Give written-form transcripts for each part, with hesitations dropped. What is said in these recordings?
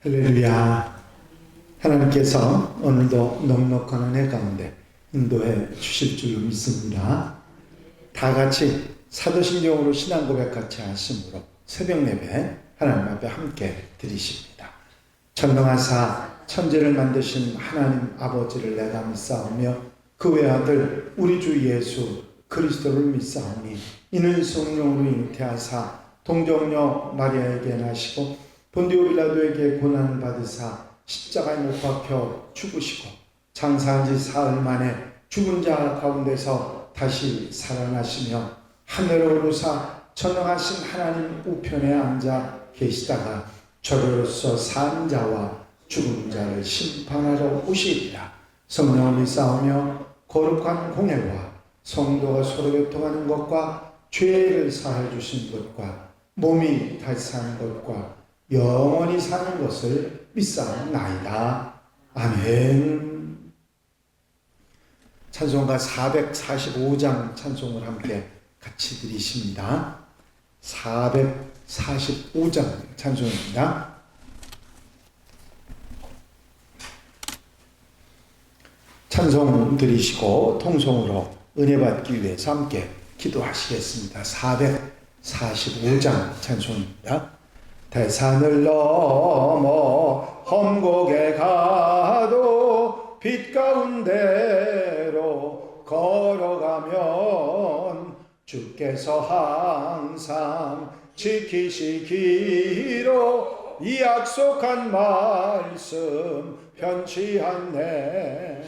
할렐루야. 하나님께서 오늘도 넉넉한 은혜 가운데 인도해 주실 줄로 믿습니다. 다 같이 사도신경으로 신앙 고백 같이 하심으로 새벽 예배 하나님 앞에 함께 드리십니다. 전능하사 천지를 만드신 하나님 아버지를 내가 믿사오며 그 외아들 우리 주 예수 그리스도를 믿사오니 이는 성령으로 잉태하사 동정녀 마리아에게 나시고 본디오 빌라도에게 고난을 받으사 십자가에 못 박혀 죽으시고 장사한 지 사흘 만에 죽은 자 가운데서 다시 살아나시며 하늘로 오르사 전능하신 하나님 우편에 앉아 계시다가 저로서 산 자와 죽은 자를 심판하러 오시리라. 성령을 믿사오며 거룩한 공예와 성도가 서로 교통하는 것과 죄를 사하여 주신 것과 몸이 다시 사는 것과 영원히 사는 것을 믿사옵나이다. 아멘. 찬송가 445장 찬송을 함께 같이 드리십니다. 445장 찬송입니다. 찬송 드리시고 통성으로 은혜 받기 위해서 함께 기도하시겠습니다. 445장 찬송입니다. 대산을 넘어 험곡에 가도 빛 가운데로 걸어가면 주께서 항상 지키시기로 이 약속한 말씀 변치 않네.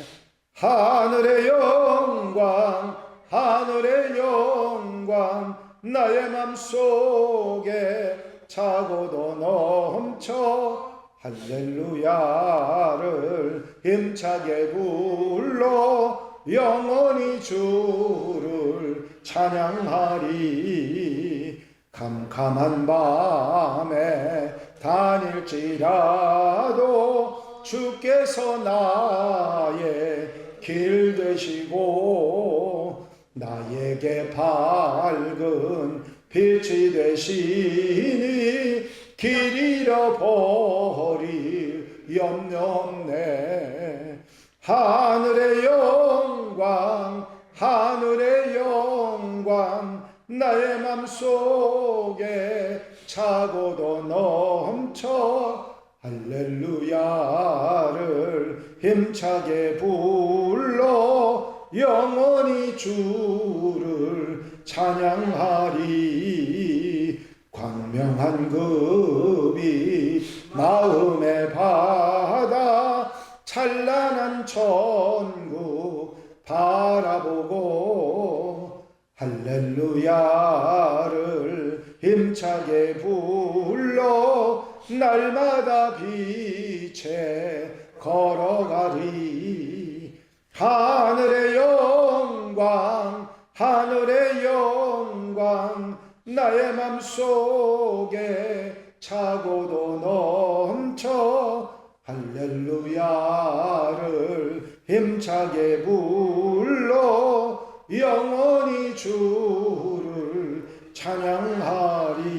하늘의 영광 하늘의 영광 나의 맘속에 차고도 넘쳐 할렐루야를 힘차게 불러 영원히 주를 찬양하리. 캄캄한 밤에 다닐지라도 주께서 나의 길 되시고 나에게 밝은 빛이 되시니 길 잃어버릴 염려 없네. 하늘의 영광 하늘의 영광 나의 맘속에 차고도 넘쳐 할렐루야를 힘차게 불러 영원히 주를 찬양하리. 광명한 급이 마음에 받아 찬란한 천국 바라보고 할렐루야를 힘차게 불러 날마다 빛에 걸어가리. 하늘의 영광 하늘의 영광 나의 맘속에 차고도 넘쳐 할렐루야를 힘차게 불러 영원히 주를 찬양하리.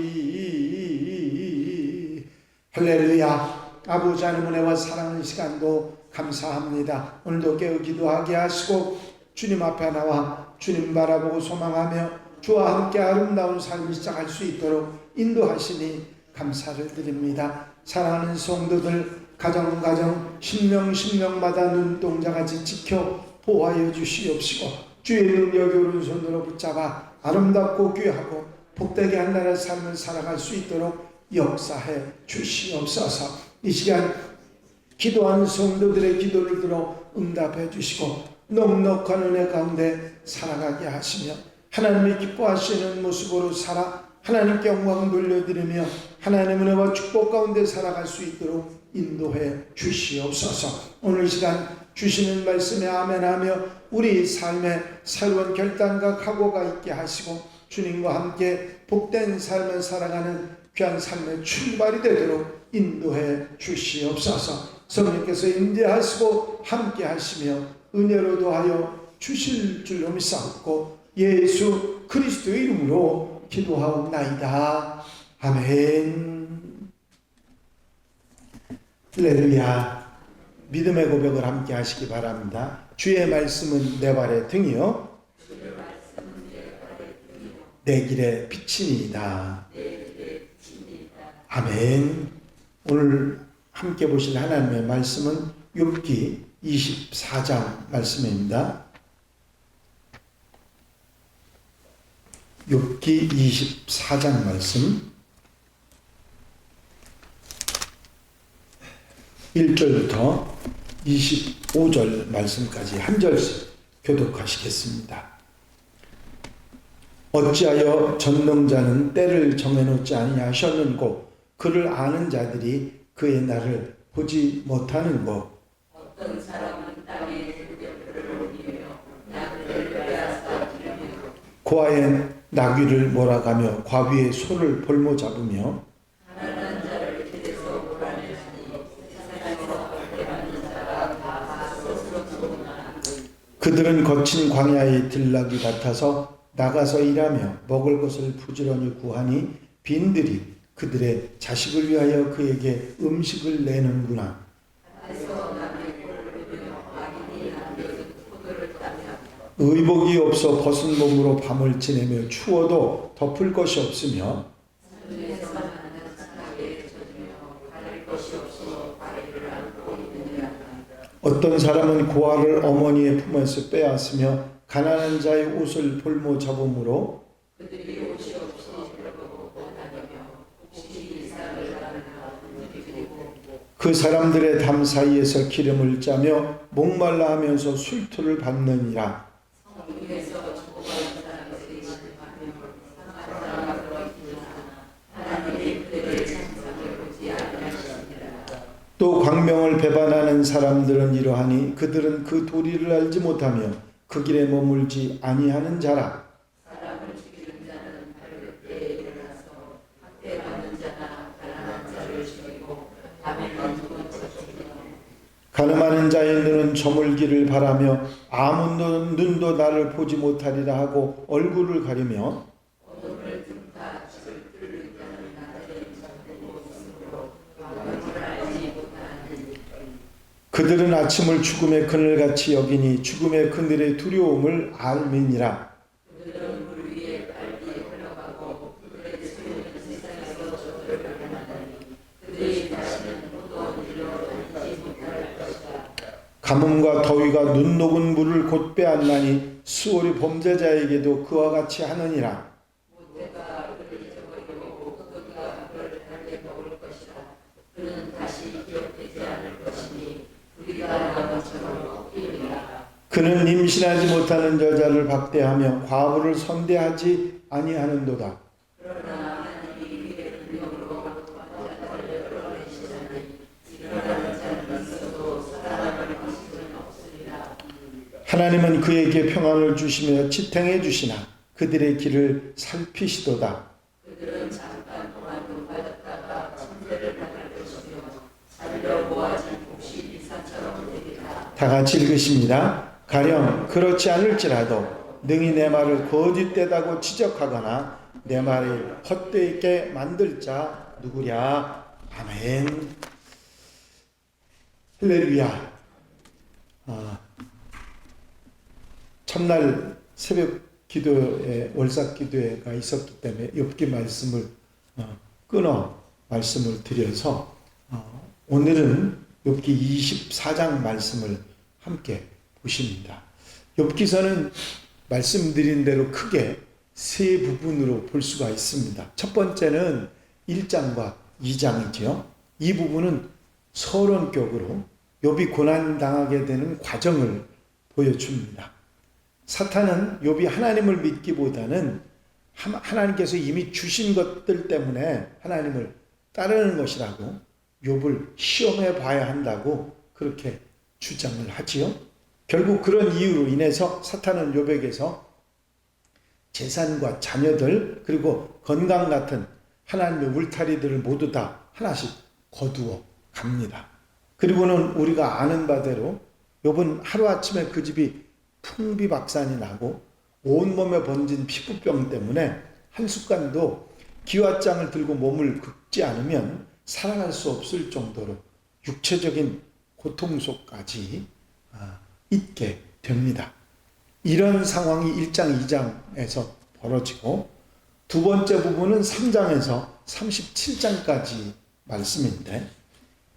할렐루야. 아버지 하나님 은혜와 사랑하는 시간도 감사합니다. 오늘도 깨어 기도하게 하시고 주님 앞에 나와 주님 바라보고 소망하며 주와 함께 아름다운 삶을 시작할 수 있도록 인도하시니 감사를 드립니다. 사랑하는 성도들 가정 신명마다 눈동자같이 지켜 보호하여 주시옵시고 주의 능력의 오른손으로 붙잡아 아름답고 귀하고 복되게 한 나라의 삶을 살아갈 수 있도록 역사해 주시옵소서. 이 시간 기도하는 성도들의 기도를 들어 응답해 주시고 넉넉한 은혜 가운데 살아가게 하시며 하나님이 기뻐하시는 모습으로 살아 하나님께 영광 돌려드리며 하나님의 은혜와 축복 가운데 살아갈 수 있도록 인도해 주시옵소서. 오늘 시간 주시는 말씀에 아멘하며 우리 삶에 새로운 결단과 각오가 있게 하시고 주님과 함께 복된 삶을 살아가는 귀한 삶의 출발이 되도록 인도해 주시옵소서. 성령께서 임재하시고 함께 하시며 은혜로 도하여 주실 줄로 믿사옵고 예수 그리스도의 이름으로 기도하옵나이다. 아멘. 할렐루야. 믿음의 고백을 함께 하시기 바랍니다. 주의 말씀은 내 발의 등이요 내 길의 빛이니이다. 아멘. 오늘 함께 보실 하나님의 말씀은 욥기 24장 말씀입니다. 욥기 24장 말씀 1절부터 25절 말씀까지 한 절씩 교독하시겠습니다. 어찌하여 전능자는 때를 정해놓지 아니하셨는고 그를 아는 자들이 그의 날을 보지 못하는고 어떤 사람은 땅에 들뼈를 옮기며 나그네를 빼앗아 들며 고아의 나귀를 몰아가며 과부의 소를 볼모 잡으며 가난한 자를 길에서 몰아내시니 세상에서 벌떼받는 자가 다 스스로 죽으나 그들은 거친 광야의 들나귀 같아서 나가서 일하며 먹을 것을 부지런히 구하니 빈들이 그들의 자식을 위하여 그에게 음식을 내는구나. 밭에서 남의 꼴을 보며 악인이 남겨둔 포도를 따며 의복이 없어 벗은 몸으로 밤을 지내며 추워도 덮을 것이 없으며 산중에서 만나는 사나이에 젖으며 가릴 것이 없어 바위를 안고 있느니라. 어떤 사람은 고아를 어머니의 품에서 빼앗으며 가난한 자의 옷을 볼모 잡음으로 그들이 옷이 없이 흘러보고 다니며 혹시 이삭을 나누며 움직이고 그 사람들의 담 사이에서 기름을 짜며 목말라 하면서 술투를 받느니라. 성중에서 주고받은 사람들이 신음하며 상한 자가 들어있으나 하나님이 그들의 장상을 보지 아니하시니라. 또 광명을 배반하는 사람들은 이러하니 그들은 그 도리를 알지 못하며 그 길에 머물지 아니하는 자라. 사람을 죽이는 자는 밝을 때에 일어나서 학대받는 자나 가난한 자를 죽이고 밤에는 죽은 척 죽이며 가늠하는 자의 눈은 저물기를 바라며 아무 눈도 나를 보지 못하리라 하고 얼굴을 가리며 어둠을 틈타 집을 뚫는 자는 나를 잡고 스스로 방법을 알지 못하는 그들은 아침을 죽음의 그늘같이 여기니 죽음의 그늘의 두려움을 알미니라. 그들은 물 위에 빨리 흘러가고 그들의 수요는 세상에서 저절을 변하나니 그들이 다시는 무더운 일로 다니지 못할 것이다. 가뭄과 더위가 눈 녹은 물을 곧 빼앗나니 수월이 범죄자에게도 그와 같이 하느니라. 모태가 그를 잊어버리고 그가 그를 달게 먹을 것이다. 그는 다시 기억되지 않을 것이니 우리가 나무처럼 꺾이리라. 그는 임신하지 못하는 여자를 박대하며 과부를 선대하지 아니하는도다. 그러나 하나님이 그의 능력으로 환자들을 끌어내시자니 일어나는 자는 있어도 살아남을 것은 없으리라. 하나님은 그에게 평안을 주시며 지탱해 주시나 그들의 길을 살피시도다. 그들은 잠깐 동안 눈받았다가 침대를 받을 것이며 살려 모아진 복시 이사처럼 되리라. 다 같이 읽으십니다. 가령 그렇지 않을지라도 능히 내 말을 거짓되다고 지적하거나 내 말을 헛되게 만들 자 누구랴. 아멘. 할렐루야. 첫날 새벽 기도에 월삭 기도회가 있었기 때문에 욥기 말씀을 끊어 말씀을 드려서 오늘은 욥기 24장 말씀을 함께 보십니다. 욥기서는 말씀드린 대로 크게 세 부분으로 볼 수가 있습니다. 첫 번째는 1장과 2장이죠. 이 부분은 서론격으로 욥이 고난당하게 되는 과정을 보여줍니다. 사탄은 욥이 하나님을 믿기보다는 하나님께서 이미 주신 것들 때문에 하나님을 따르는 것이라고 욥을 시험해 봐야 한다고 그렇게 주장을 하지요. 결국 그런 이유로 인해서 사탄은 욥에게서 재산과 자녀들 그리고 건강 같은 하나님의 울타리들을 모두 다 하나씩 거두어 갑니다. 그리고는 우리가 아는 바대로 욥은 하루아침에 그 집이 풍비박산이 나고 온몸에 번진 피부병 때문에 한순간도 기왓장을 들고 몸을 긁지 않으면 살아갈 수 없을 정도로 육체적인 고통 속까지 있게 됩니다. 이런 상황이 1장, 2장에서 벌어지고 두 번째 부분은 3장에서 37장까지 말씀인데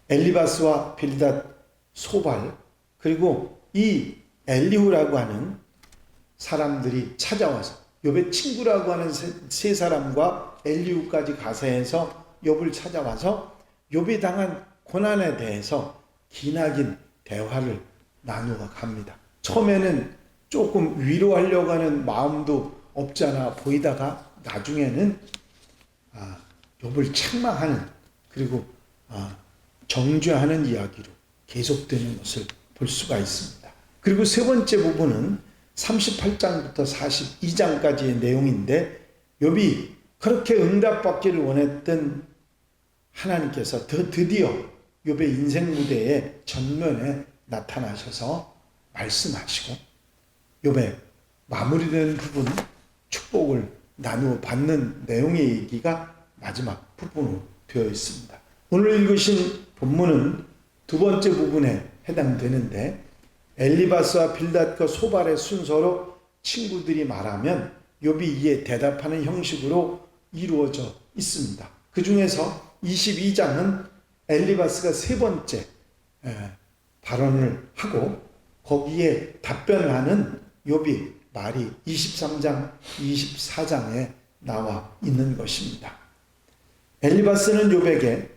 엘리바스와 빌닷, 소발 그리고 이 엘리후라고 하는 사람들이 찾아와서 욥의 친구라고 하는 세 사람과 엘리후까지 가세해서 욥을 찾아와서 욥이 당한 고난에 대해서 기나긴 대화를 나누어 갑니다. 처음에는 조금 위로하려고 하는 마음도 없지 않아 보이다가 나중에는 욥을 책망하는 그리고 정죄하는 이야기로 계속되는 것을 볼 수가 있습니다. 그리고 세 번째 부분은 38장부터 42장까지의 내용인데 욥이 그렇게 응답받기를 원했던 하나님께서 드디어 욥의 인생 무대에 전면에 나타나셔서 말씀하시고 욥의 마무리되는 부분 축복을 나누어 받는 내용의 얘기가 마지막 부분으로 되어 있습니다. 오늘 읽으신 본문은 두 번째 부분에 해당되는데 엘리바스와 빌닷과 소발의 순서로 친구들이 말하면 욥이 이에 대답하는 형식으로 이루어져 있습니다. 그 중에서 22장은 엘리바스가 세 번째 발언을 하고 거기에 답변을 하는 욥이 말이 23장, 24장에 나와 있는 것입니다. 엘리바스는 욥에게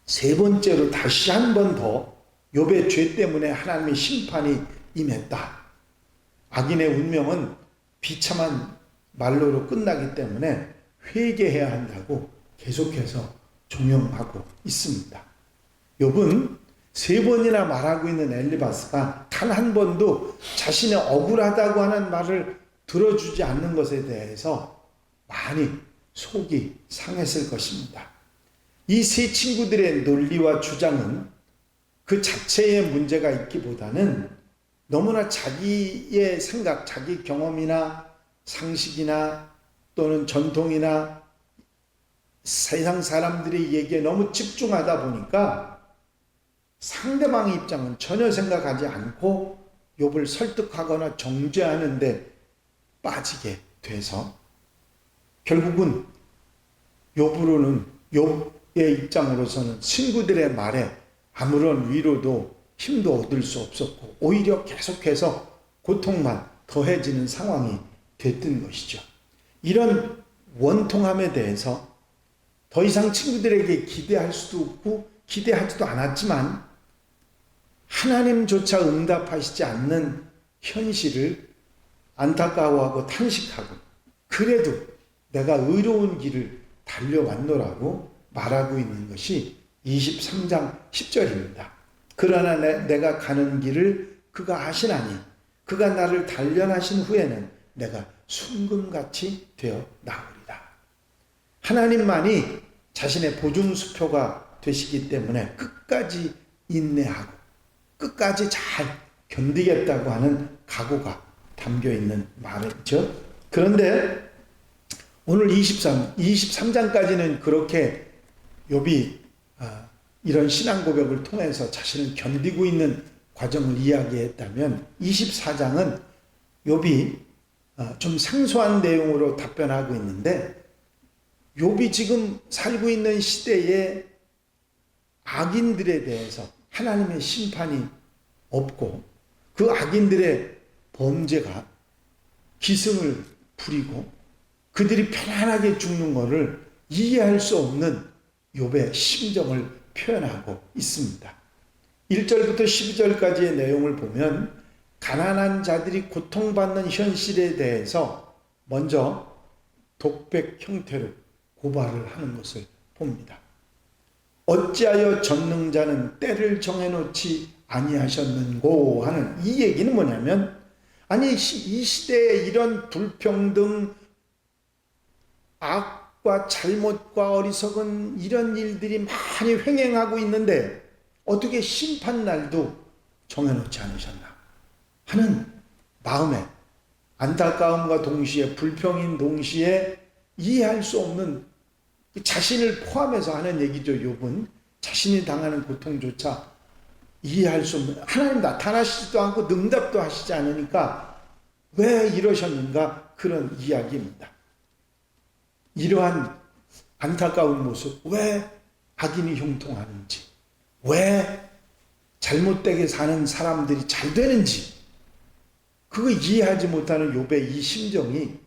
세 번째로 다시 한 번 더 욥의 죄 때문에 하나님의 심판이 임했다. 악인의 운명은 비참한 말로로 끝나기 때문에 회개해야 한다고 계속해서 종용하고 있습니다. 욥은 세 번이나 말하고 있는 엘리바스가 단 한 번도 자신의 억울하다고 하는 말을 들어주지 않는 것에 대해서 많이 속이 상했을 것입니다. 이 세 친구들의 논리와 주장은 그 자체의 문제가 있기보다는 너무나 자기의 생각, 자기 경험이나 상식이나 또는 전통이나 세상 사람들의 얘기에 너무 집중하다 보니까 상대방의 입장은 전혀 생각하지 않고 욥을 설득하거나 정죄하는 데 빠지게 돼서 결국은 욥의 입장으로서는 친구들의 말에 아무런 위로도 힘도 얻을 수 없었고 오히려 계속해서 고통만 더해지는 상황이 됐던 것이죠. 이런 원통함에 대해서 더 이상 친구들에게 기대할 수도 없고 기대하지도 않았지만 하나님조차 응답하시지 않는 현실을 안타까워하고 탄식하고 그래도 내가 의로운 길을 달려왔노라고 말하고 있는 것이 23장 10절입니다. 그러나 내가 가는 길을 그가 아시나니 그가 나를 단련하신 후에는 내가 순금같이 되어 나오리라. 하나님만이 자신의 보증수표가 되시기 때문에 끝까지 인내하고 끝까지 잘 견디겠다고 하는 각오가 담겨있는 말이죠. 그런데 오늘 23장까지는 그렇게 욥이 이런 신앙 고백을 통해서 자신을 견디고 있는 과정을 이야기했다면 24장은 욥이 좀 생소한 내용으로 답변하고 있는데 욥이 지금 살고 있는 시대의 악인들에 대해서 하나님의 심판이 없고 그 악인들의 범죄가 기승을 부리고 그들이 편안하게 죽는 것을 이해할 수 없는 욥의 심정을 표현하고 있습니다. 1절부터 12절까지의 내용을 보면 가난한 자들이 고통받는 현실에 대해서 먼저 독백 형태로 고발을 하는 것을 봅니다. 어찌하여 전능자는 때를 정해놓지 아니하셨는고 하는 이 얘기는 뭐냐면 아니 이 시대에 이런 불평등, 악과 잘못과 어리석은 이런 일들이 많이 횡행하고 있는데 어떻게 심판날도 정해놓지 않으셨나 하는 마음에 안타까움과 동시에 불평인 동시에 이해할 수 없는 자신을 포함해서 하는 얘기죠. 욥은 자신이 당하는 고통조차 이해할 수 없는, 하나님 나타나시지도 않고 응답도 하시지 않으니까 왜 이러셨는가, 그런 이야기입니다. 이러한 안타까운 모습, 왜 악인이 형통하는지, 왜 잘못되게 사는 사람들이 잘 되는지, 그거 이해하지 못하는 욥의 이 심정이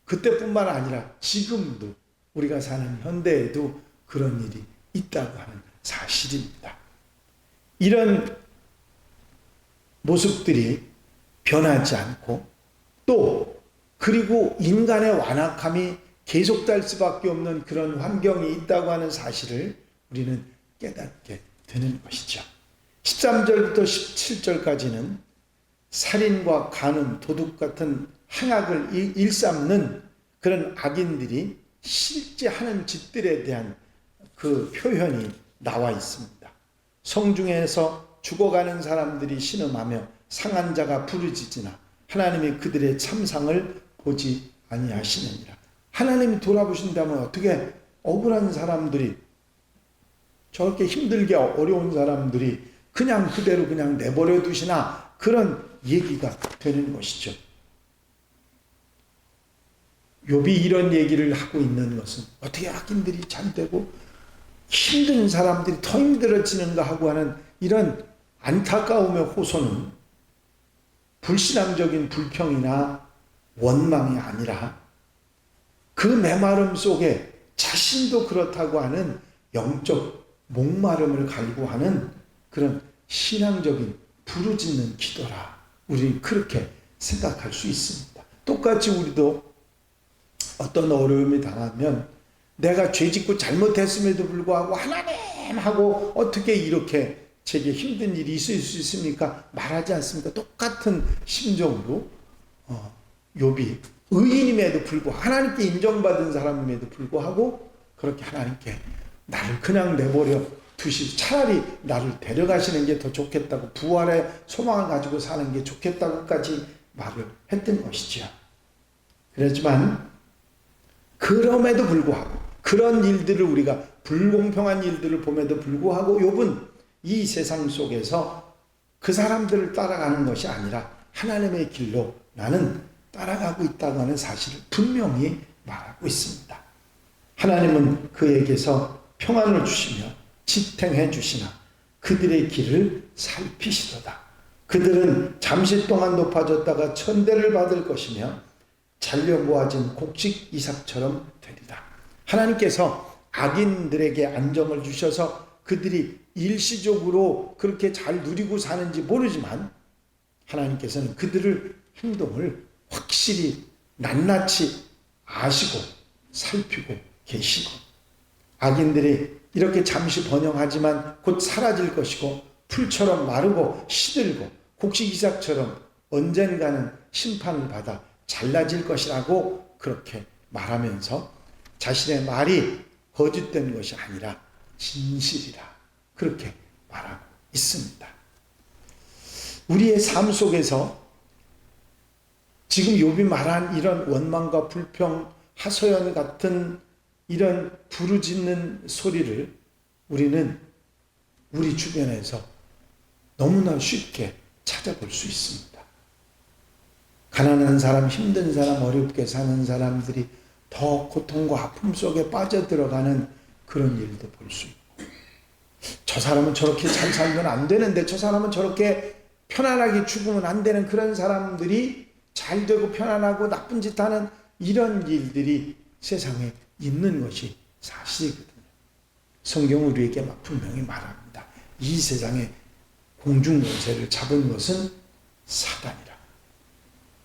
그때뿐만 아니라 지금도 우리가 사는 현대에도 그런 일이 있다고 하는 사실입니다. 이런 모습들이 변하지 않고, 또 그리고 인간의 완악함이 계속될 수밖에 없는 그런 환경이 있다고 하는 사실을 우리는 깨닫게 되는 것이죠. 13절부터 17절까지는 살인과 간음, 도둑 같은 행악을 일삼는 그런 악인들이 실제 하는 짓들에 대한 그 표현이 나와 있습니다. 성중에서 죽어가는 사람들이 신음하며 상한 자가 부르짖으나 하나님이 그들의 참상을 보지 아니하시느니라. 하나님이 돌아보신다면 어떻게 억울한 사람들이, 저렇게 힘들게 어려운 사람들이 그냥 그대로 그냥 내버려 두시나, 그런 얘기가 되는 것이죠. 욥이 이런 얘기를 하고 있는 것은 어떻게 악인들이 잘 되고 힘든 사람들이 더 힘들어지는가 하고 하는 이런 안타까움의 호소는 불신앙적인 불평이나 원망이 아니라 그 메마름 속에 자신도 그렇다고 하는 영적 목마름을 갈구하는 그런 신앙적인 부르짖는 기도라, 우리는 그렇게 생각할 수 있습니다. 똑같이 우리도 어떤 어려움이 당하면 내가 죄짓고 잘못했음에도 불구하고 하나님하고 어떻게 이렇게 제게 힘든 일이 있을 수 있습니까? 말하지 않습니까? 똑같은 심정으로 욥이 의인임에도 불구하고, 하나님께 인정받은 사람임에도 불구하고 그렇게 하나님께 나를 그냥 내버려 두시, 차라리 나를 데려가시는 게 더 좋겠다고, 부활의 소망을 가지고 사는 게 좋겠다고까지 말을 했던 것이죠. 그렇지만 그럼에도 불구하고, 그런 일들을, 우리가 불공평한 일들을 봄에도 불구하고 욥은 이 세상 속에서 그 사람들을 따라가는 것이 아니라 하나님의 길로 나는 따라가고 있다고 하는 사실을 분명히 말하고 있습니다. 하나님은 그에게서 평안을 주시며 지탱해 주시나 그들의 길을 살피시도다. 그들은 잠시 동안 높아졌다가 천대를 받을 것이며 잘려 모아진 곡식 이삭처럼 되리라. 하나님께서 악인들에게 안정을 주셔서 그들이 일시적으로 그렇게 잘 누리고 사는지 모르지만, 하나님께서는 그들을 행동을 확실히 낱낱이 아시고 살피고 계시고, 악인들이 이렇게 잠시 번영하지만 곧 사라질 것이고, 풀처럼 마르고 시들고 곡식 이삭처럼 언젠가는 심판을 받아 잘라질 것이라고 그렇게 말하면서 자신의 말이 거짓된 것이 아니라 진실이라 그렇게 말하고 있습니다. 우리의 삶 속에서 지금 욥이 말한 이런 원망과 불평, 하소연 같은 이런 부르짖는 소리를 우리는 우리 주변에서 너무나 쉽게 찾아볼 수 있습니다. 가난한 사람, 힘든 사람, 어렵게 사는 사람들이 더 고통과 아픔 속에 빠져들어가는 그런 일도 볼 수 있고, 저 사람은 저렇게 잘 살면 안 되는데, 저 사람은 저렇게 편안하게 죽으면 안 되는 그런 사람들이 잘 되고 편안하고 나쁜 짓 하는 이런 일들이 세상에 있는 것이 사실이거든요. 성경은 우리에게 막 분명히 말합니다. 이 세상에 공중권세를 잡은 것은 사단이라.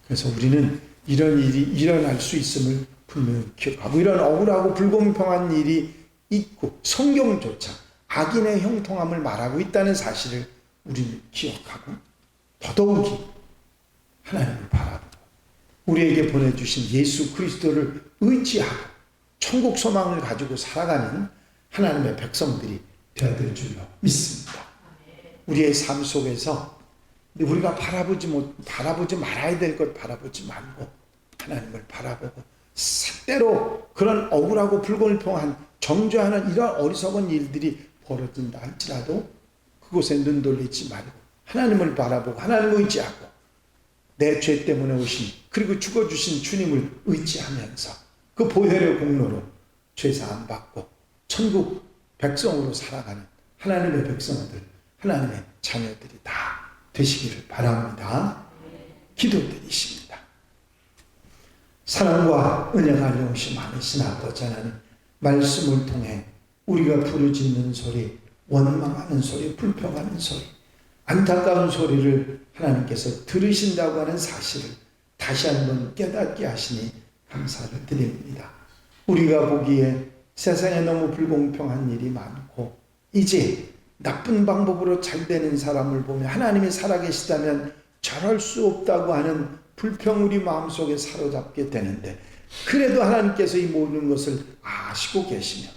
그래서 우리는 이런 일이 일어날 수 있음을 분명히 기억하고, 이런 억울하고 불공평한 일이 있고 성경조차 악인의 형통함을 말하고 있다는 사실을 우리는 기억하고, 더더욱이 하나님을 바라보고 우리에게 보내주신 예수 그리스도를 의지하고 천국 소망을 가지고 살아가는 하나님의 백성들이 되어야 될 줄로 믿습니다. 우리의 삶 속에서 우리가 바라보지 말아야 될 것 바라보지 말고 하나님을 바라보고, 때로 그런 억울하고 불공평한 정죄하는 이런 어리석은 일들이 벌어진다 할지라도 그곳에 눈 돌리지 말고 하나님을 바라보고 하나님을 의지하고 내 죄 때문에 오신 그리고 죽어주신 주님을 의지하면서 그 보혈의 공로로 죄사함 받고 천국 백성으로 살아가는 하나님의 백성들, 하나님의 자녀들이 다 되시기를 바랍니다. 기도드리십니다. 사랑과 은혜가 용시 많으신 아버지 하나님, 말씀을 통해 우리가 부르짖는 소리, 원망하는 소리, 불평하는 소리, 안타까운 소리를 하나님께서 들으신다고 하는 사실을 다시 한번 깨닫게 하시니 감사를 드립니다. 우리가 보기에 세상에 너무 불공평한 일이 많고 이제 나쁜 방법으로 잘 되는 사람을 보며 하나님이 살아계시다면 저럴 수 없다고 하는 불평 우리 마음속에 사로잡게 되는데, 그래도 하나님께서 이 모든 것을 아시고 계시며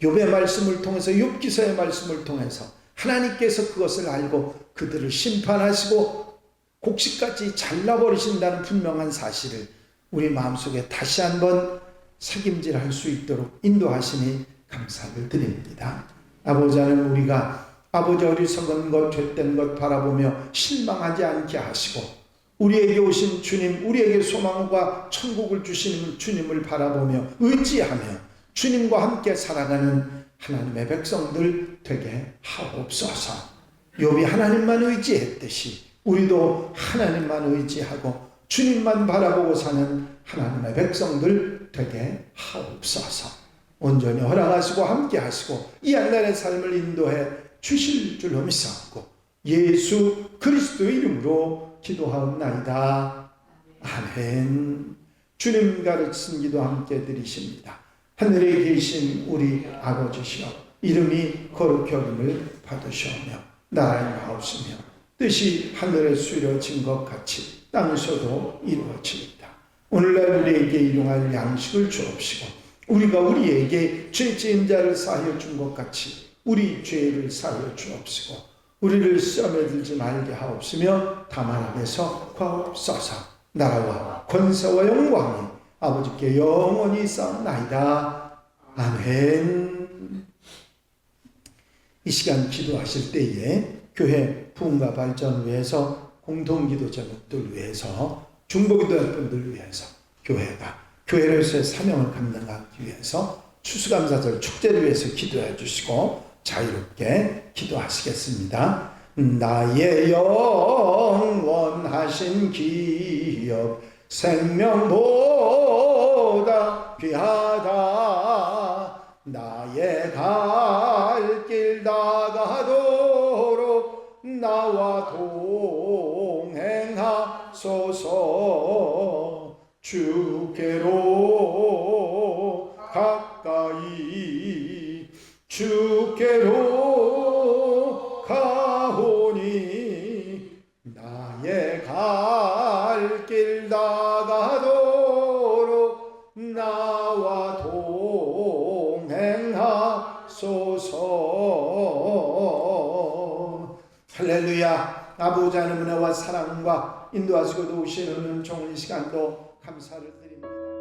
욥의 말씀을 통해서, 욥기서의 말씀을 통해서 하나님께서 그것을 알고 그들을 심판하시고 곡식같이 잘라버리신다는 분명한 사실을 우리 마음속에 다시 한번 책임질할 수 있도록 인도하시니 감사를 드립니다. 아버지 하나님, 우리가 아버지 어리석은 것, 죄된 것 바라보며 실망하지 않게 하시고 우리에게 오신 주님, 우리에게 소망과 천국을 주시는 주님을 바라보며 의지하며 주님과 함께 살아가는 하나님의 백성들 되게 하옵소서. 욥이 하나님만 의지했듯이 우리도 하나님만 의지하고 주님만 바라보고 사는 하나님의 백성들 되게 하옵소서. 온전히 허락하시고 함께 하시고 이 양날의 삶을 인도해 주실 줄로 믿사옵고 예수 그리스도의 이름으로 기도하옵나이다. 아멘. 주님 가르친 기도 함께 드리십니다. 하늘에 계신 우리 아버지시여, 이름이 거룩히 여김을 받으시오며 나라의 마옵시며 뜻이 하늘에서 이루어진 것 같이 땅에서도 이루어집니다. 오늘날 우리에게 일용할 양식을 주옵시고 우리가 우리에게 죄지은 자를 사하여 준 것 같이 우리 죄를 사하여 주옵시고 우리를 시험에 들지 말게 하옵시며 다만 앞에서 구하옵소서. 나라와 권세와 영광이 아버지께 영원히 있사옵나이다. 아멘. 이 시간 기도하실 때에 교회 부흥과 발전을 위해서, 공동기도 제목들 위해서, 중보기도할 분들 위해서, 교회로서의 사명을 감당하기 위해서 추수감사절 축제를 위해서 기도해 주시고 자유롭게 기도하시겠습니다. 나의 영원하신 기업 생명보다 귀하다. 나의 갈 길 다가도록 나와 동행하소서. 주께로 가까이 주께로 가오니 나의 갈 길 다가도록 나와 동행하소서. 할렐루야. 아버지 하나님의 은혜와 사랑과 인도하시고 도우시는 종일 시간도 감사를 드립니다.